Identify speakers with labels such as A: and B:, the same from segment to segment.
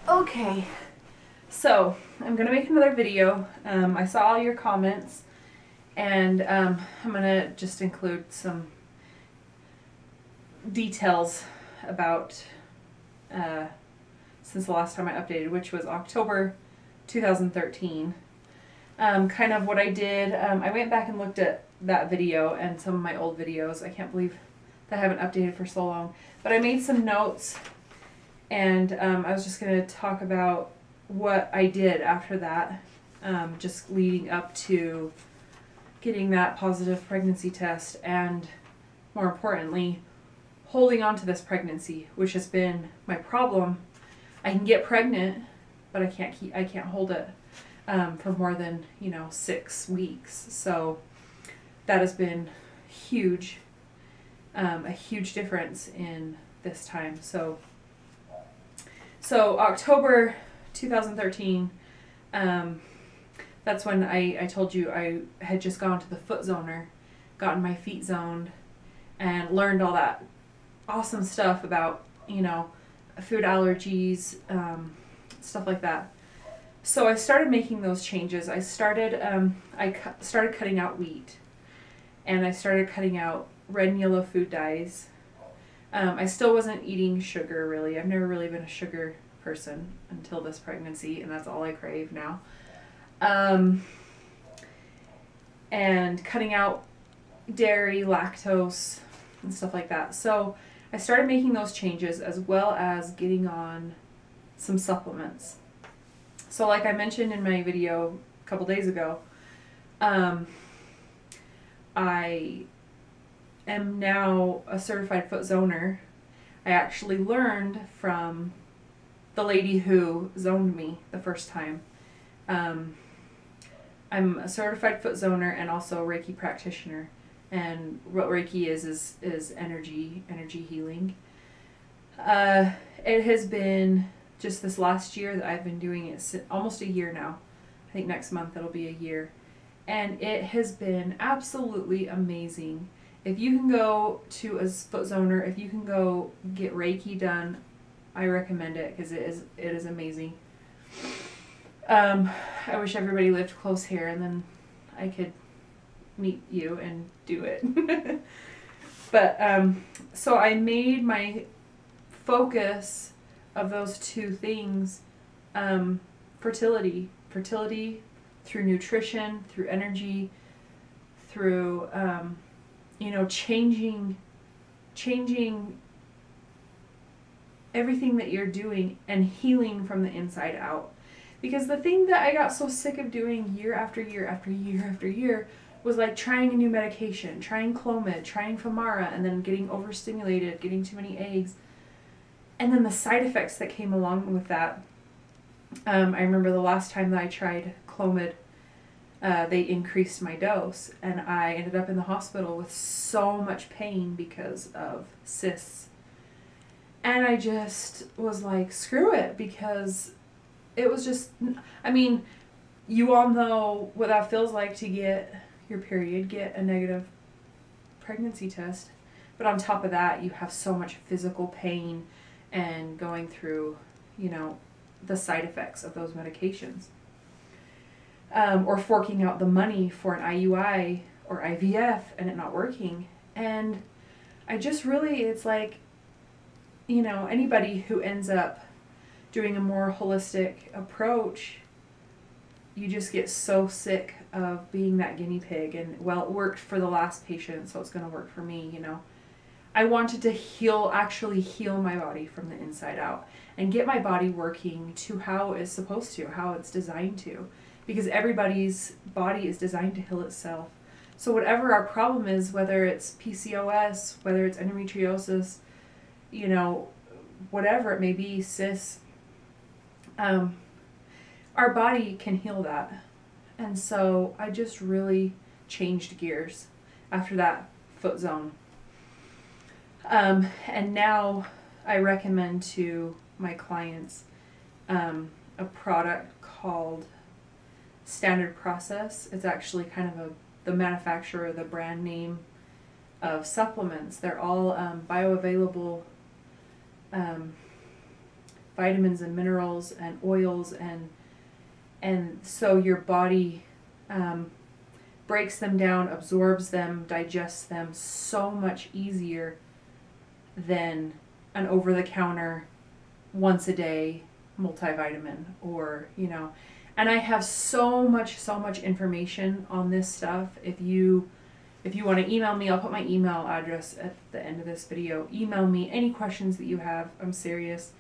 A: Okay, so I'm gonna make another video. I saw all your comments, and I'm gonna just include some details about since the last time I updated, which was October 2013. Kind of what I did, I went back and looked at that video and some of my old videos. I can't believe that I haven't updated for so long, but I made some notes, and I was just going to talk about what I did after that, just leading up to getting that positive pregnancy test, and more importantly, holding on to this pregnancy, which has been my problem. I can get pregnant, but I can't hold it for more than 6 weeks. So that has been huge, a huge difference in this time. So October 2013, that's when I told you I had just gone to the foot zoner, gotten my feet zoned, and learned all that awesome stuff about, food allergies, stuff like that. So I started making those changes. I started cutting out wheat, and I started cutting out red and yellow food dyes. I still wasn't eating sugar, really. I've never really been a sugar person until this pregnancy, and that's all I crave now. And cutting out dairy, lactose, and stuff like that. So I started making those changes, as well as getting on some supplements. So like I mentioned in my video a couple days ago, I am now a certified foot zoner. I actually learned from the lady who zoned me the first time. I'm a certified foot zoner and also a Reiki practitioner. And what Reiki is energy healing. It has been just this last year that I've been doing it, almost a year now. I think next month it'll be a year. And it has been absolutely amazing. If you can go to a foot zoner, if you can go get Reiki done, I recommend it, because it is amazing. I wish everybody lived close here, and then I could meet you and do it. But so I made my focus of those two things fertility through nutrition, through energy, through changing everything that you're doing, and healing from the inside out. Because the thing that I got so sick of doing year after year after year after year was like trying a new medication, trying Clomid, trying Femara, and then getting overstimulated, getting too many eggs. And then the side effects that came along with that. I remember the last time that I tried Clomid, they increased my dose, and I ended up in the hospital with so much pain because of cysts. And I just was like, screw it, because it was just, you all know what that feels like to get your period, get a negative pregnancy test. But on top of that, you have so much physical pain and going through, the side effects of those medications. Or forking out the money for an IUI or IVF and it not working. And I just really, it's like, anybody who ends up doing a more holistic approach, you just get so sick of being that guinea pig. And well, it worked for the last patient, so it's going to work for me, I wanted to actually heal my body from the inside out and get my body working to how it's supposed to, how it's designed to, because everybody's body is designed to heal itself. So whatever our problem is, whether it's PCOS, whether it's endometriosis, whatever it may be, cysts, our body can heal that. And so I just really changed gears after that foot zone. And now I recommend to my clients a product called Standard Process. It's actually kind of the manufacturer, the brand name of supplements. They're all bioavailable vitamins and minerals and oils, and so your body breaks them down, absorbs them, digests them so much easier than an over-the-counter once a day multivitamin, or, you know. And I have so much information on this stuff. If you want to email me, I'll put my email address at the end of this video. Email me any questions that you have. I'm serious.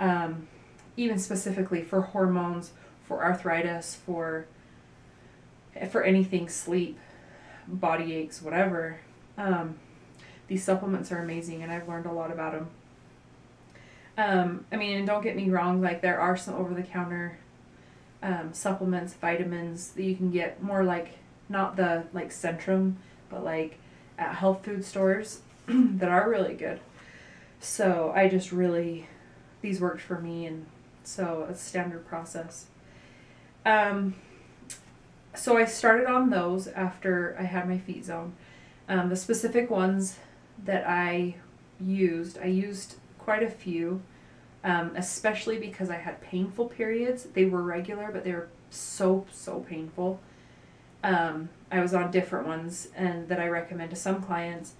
A: Even specifically for hormones, for arthritis, for anything, sleep, body aches, whatever. These supplements are amazing, and I've learned a lot about them. I mean, and don't get me wrong, like, there are some over-the-counter supplements, vitamins that you can get more like, not the like Centrum, but like at health food stores that are really good. So I just really, these worked for me, and so it's a standard process. So I started on those after I had my feet zone. The specific ones that I used quite a few, especially because I had painful periods. They were regular, but they were so painful. I was on different ones, and that I recommend to some clients,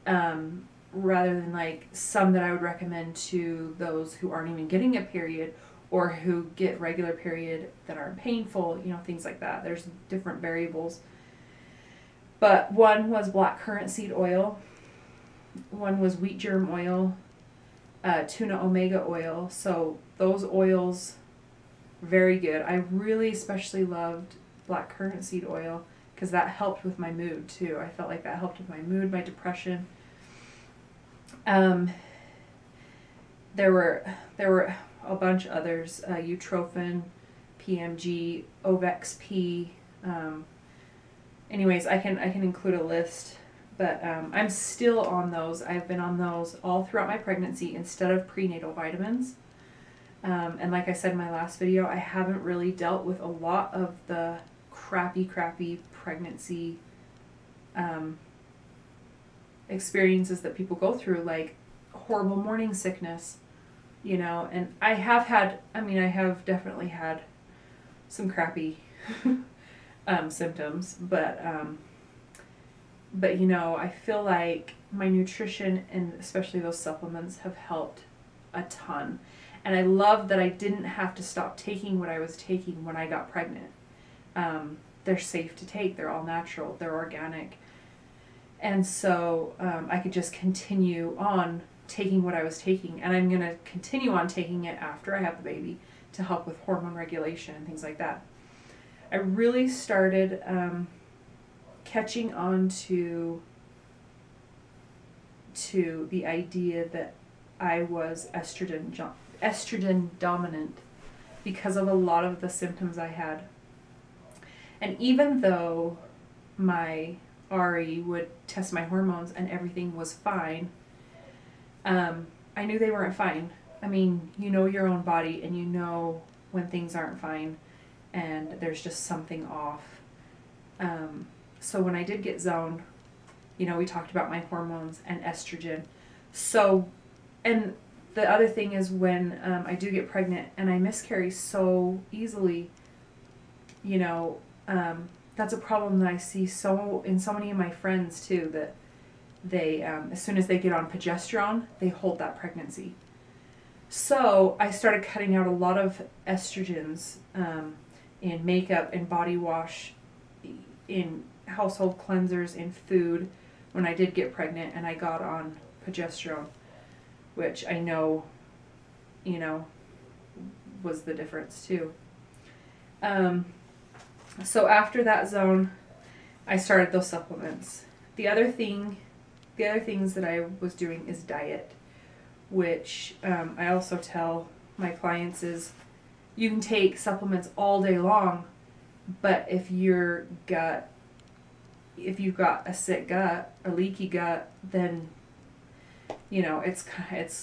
A: rather than like some that I would recommend to those who aren't even getting a period, or who get regular period that aren't painful, you know, things like that. There's different variables. But one was black currant seed oil, one was wheat germ oil, tuna omega oil. So those oils, very good. I really especially loved black currant seed oil because that helped with my mood too. I felt like that helped with my mood, my depression. There were a bunch of others, Eutrophin, PMG, Ovex P. Anyways, I can include a list, but I'm still on those. I've been on those all throughout my pregnancy instead of prenatal vitamins. And like I said in my last video, I haven't really dealt with a lot of the crappy pregnancy experiences that people go through, like horrible morning sickness, you know. And I have definitely had some crappy symptoms, but you know, I feel like my nutrition and especially those supplements have helped a ton. And I love that I didn't have to stop taking what I was taking when I got pregnant. They're safe to take. They're all natural. They're organic. And so I could just continue on taking what I was taking. And I'm going to continue on taking it after I have the baby to help with hormone regulation and things like that. I really started catching on to the idea that I was estrogen dominant because of a lot of the symptoms I had. And even though my RE would test my hormones and everything was fine, I knew they weren't fine. I mean, you know your own body, and you know when things aren't fine and there's just something off. So when I did get zoned, you know, we talked about my hormones and estrogen. So, and the other thing is when I do get pregnant and I miscarry so easily, you know, that's a problem that I see in so many of my friends too, that they, as soon as they get on progesterone, they hold that pregnancy. So I started cutting out a lot of estrogens in makeup, in body wash, in household cleansers, in food when I did get pregnant and I got on progesterone, which I know, you know, was the difference too. So after that zone, I started those supplements. The other things that I was doing is diet, which I also tell my clients is you can take supplements all day long, but if you've got a sick gut, a leaky gut, then, you know, it's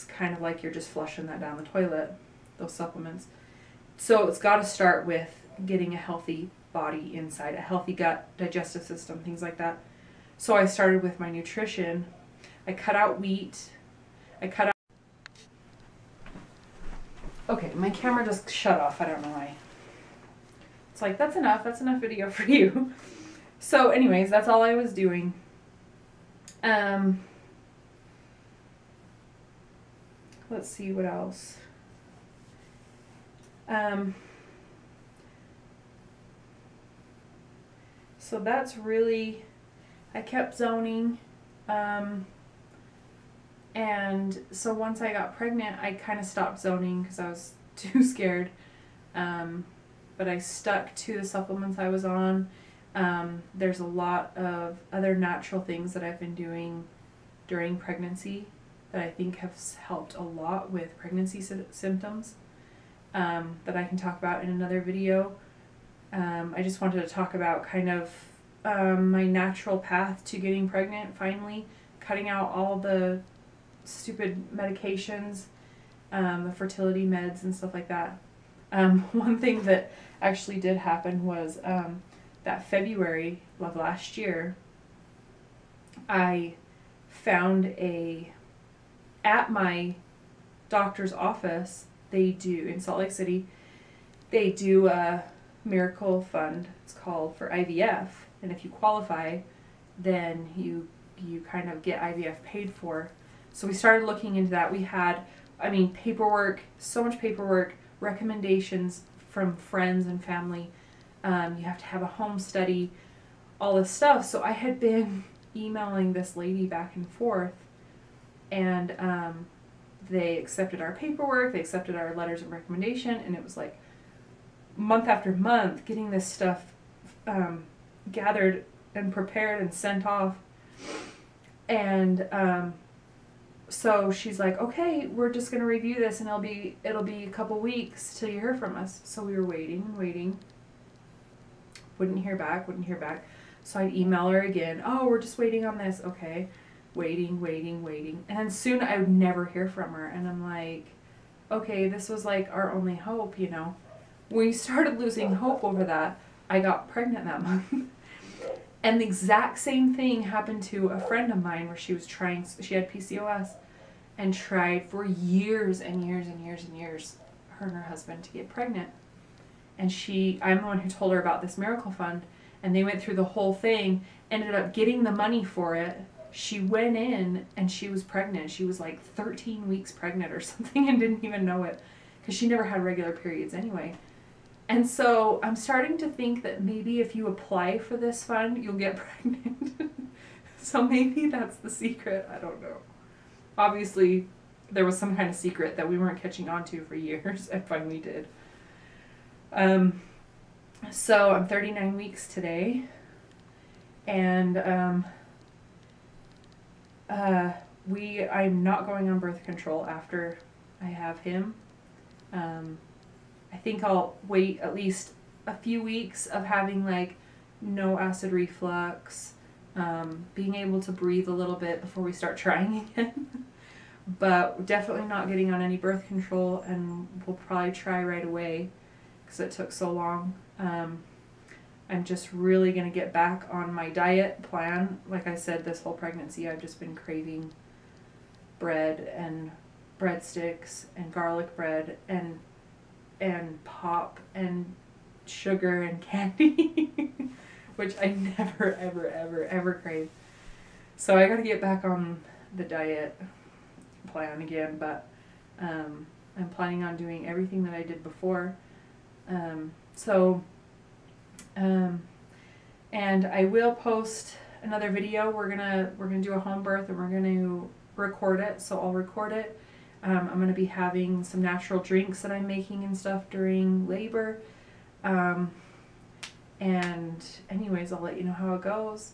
A: kind of like you're just flushing that down the toilet, those supplements. So it's got to start with getting a healthy body inside, a healthy gut, digestive system, things like that. So I started with my nutrition. I cut out wheat. I cut out... Okay, my camera just shut off. I don't know why. It's like, that's enough video for you. So anyways, that's all I was doing. Let's see what else. So that's really, I kept zoning. And so once I got pregnant, I kind of stopped zoning because I was too scared. But I stuck to the supplements I was on. There's a lot of other natural things that I've been doing during pregnancy that I think have helped a lot with pregnancy symptoms, that I can talk about in another video. I just wanted to talk about kind of my natural path to getting pregnant, finally, cutting out all the stupid medications, the fertility meds and stuff like that. One thing that actually did happen was that February of last year, I found at my doctor's office, they do, in Salt Lake City, they do a miracle fund, it's called, for IVF, and if you qualify, then you kind of get IVF paid for. So we started looking into that. We had, I mean, paperwork, so much paperwork, recommendations from friends and family. You have to have a home study, all this stuff. So I had been emailing this lady back and forth, and they accepted our paperwork, they accepted our letters of recommendation, and it was like month after month getting this stuff gathered and prepared and sent off. And so she's like, okay, we're just going to review this, and it'll be a couple weeks till you hear from us. So we were waiting and waiting. Wouldn't hear back. So I'd email her again. Oh, we're just waiting on this. Okay. Waiting. And then soon I would never hear from her. And I'm like, okay, this was like our only hope, you know. We started losing hope over that. I got pregnant that month. And the exact same thing happened to a friend of mine where she had PCOS and tried for years and years, her and her husband, to get pregnant. And I'm the one who told her about this miracle fund, and they went through the whole thing, ended up getting the money for it. She went in and she was pregnant. She was like 13 weeks pregnant or something and didn't even know it because she never had regular periods anyway. And so I'm starting to think that maybe if you apply for this fund, you'll get pregnant. So maybe that's the secret. I don't know. Obviously, there was some kind of secret that we weren't catching on to for years, and finally did. So I'm 39 weeks today, and I'm not going on birth control after I have him. I think I'll wait at least a few weeks of having like no acid reflux, being able to breathe a little bit before we start trying again. But definitely not getting on any birth control, and we'll probably try right away because it took so long. I'm just really going to get back on my diet plan. Like I said, this whole pregnancy I've just been craving bread and breadsticks and garlic bread and pop and sugar and candy, which I never, ever crave. So I got to get back on the diet plan again, but I'm planning on doing everything that I did before. And I will post another video. We're gonna do a home birth, and we're gonna record it. So I'll record it. I'm gonna be having some natural drinks that I'm making and stuff during labor. And anyways, I'll let you know how it goes.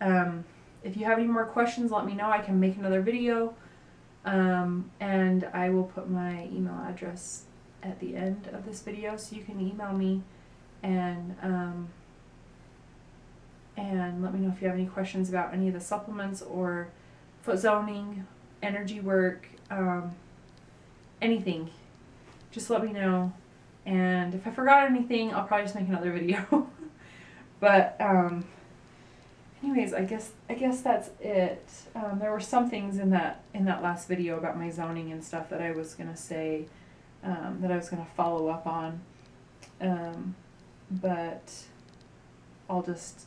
A: If you have any more questions, let me know. I can make another video. And I will put my email address at the end of this video, so you can email me and let me know if you have any questions about any of the supplements or foot zoning, energy work, anything. Just let me know. And if I forgot anything, I'll probably just make another video. But anyways, I guess that's it. There were some things in that last video about my zoning and stuff that I was gonna say, that I was gonna follow up on, but I'll just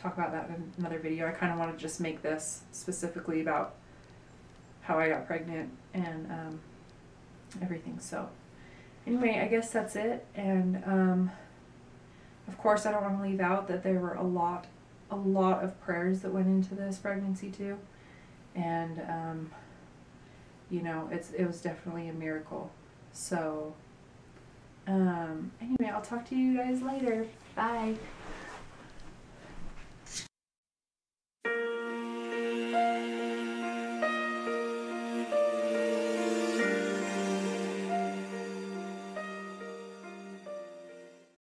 A: talk about that in another video. I kind of want to just make this specifically about how I got pregnant and everything. So anyway, I guess that's it. And of course, I don't want to leave out that there were a lot of prayers that went into this pregnancy too. And you know, it was definitely a miracle. So anyway, I'll talk to you guys later. Bye.